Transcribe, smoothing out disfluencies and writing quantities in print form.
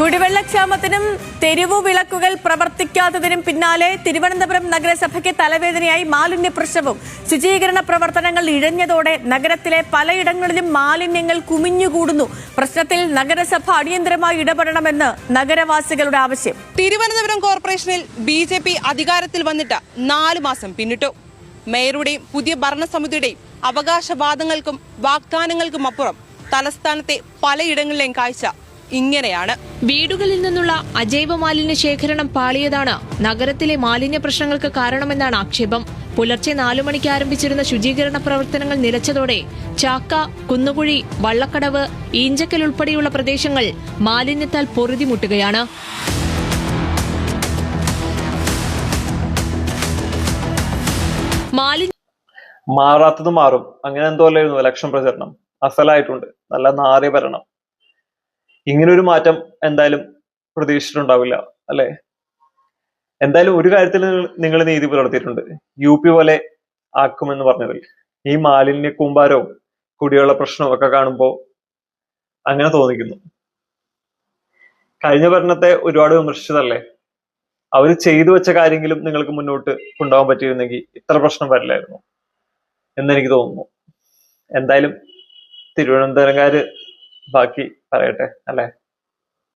കുടിവെള്ളക്ഷാമത്തിനും തെരുവു വിളക്കുകൾ പ്രവർത്തിക്കാത്തതിനും പിന്നാലെ തിരുവനന്തപുരം നഗരസഭയ്ക്ക് തലവേദനയായി മാലിന്യ പ്രശ്നവും. ശുചീകരണ പ്രവർത്തനങ്ങൾ ഇഴഞ്ഞതോടെ നഗരത്തിലെ പലയിടങ്ങളിലും മാലിന്യങ്ങൾ കുമിഞ്ഞുകൂടുന്നു. പ്രശ്നത്തിൽ നഗരസഭ അടിയന്തരമായി ഇടപെടണമെന്ന് നഗരവാസികളുടെ ആവശ്യം. തിരുവനന്തപുരം കോർപ്പറേഷനിൽ BJP അധികാരത്തിൽ വന്നിട്ട് 4 മാസം പിന്നിട്ടു. മേയറുടെയും പുതിയ ഭരണസമിതിയുടെയും അവകാശവാദങ്ങൾക്കും വാഗ്ദാനങ്ങൾക്കും അപ്പുറം തലസ്ഥാനത്തെ പലയിടങ്ങളിലെയും കാഴ്ച ഇങ്ങനെയാണ്. വീടുകളിൽ നിന്നുള്ള അജൈവ മാലിന്യ ശേഖരണം പാളിയതാണ് നഗരത്തിലെ മാലിന്യ പ്രശ്നങ്ങൾക്ക് കാരണമെന്നാണ് ആക്ഷേപം. പുലർച്ചെ 4 മണിക്ക് ആരംഭിച്ചിരുന്ന ശുചീകരണ പ്രവർത്തനങ്ങൾ നിലച്ചതോടെ ചാക്ക, കുന്നുകുഴി, വള്ളക്കടവ്, ഈഞ്ചക്കൽ ഉൾപ്പെടെയുള്ള പ്രദേശങ്ങൾ മാലിന്യത്താൽ പൊറുതിമുട്ടുകയാണ്. മാറാത്തത് മാറും, അങ്ങനെ എന്തോ അല്ലായിരുന്നു ഇലക്ഷൻ പ്രചരണം. അസലായിട്ടുണ്ട്, നല്ല നാറിയ ഭരണം. ഇങ്ങനൊരു മാറ്റം എന്തായാലും പ്രതീക്ഷിച്ചിട്ടുണ്ടാവില്ല അല്ലെ? എന്തായാലും ഒരു കാര്യത്തിൽ നിങ്ങൾ നീതി പുലർത്തിയിട്ടുണ്ട്. UP പോലെ ആക്കുമെന്ന് പറഞ്ഞതിൽ. ഈ മാലിന്യ കൂമ്പാരവും കുടിവെള്ള പ്രശ്നവും ഒക്കെ കാണുമ്പോ അങ്ങനെ തോന്നിക്കുന്നു. കഴിഞ്ഞ ഭരണത്തെ ഒരുപാട് വിമർശിച്ചതല്ലേ? അവര് ചെയ്തു വെച്ച കാര്യങ്ങളും നിങ്ങൾക്ക് മുന്നോട്ട് കൊണ്ടുപോകാൻ പറ്റിയിരുന്നെങ്കിൽ ഇത്ര പ്രശ്നം വരില്ലായിരുന്നു എന്നെനിക്ക് തോന്നുന്നു. എന്തായാലും തിരുവനന്തപുരംകാര് ബാക്കി പറയട്ടെ അല്ലെ?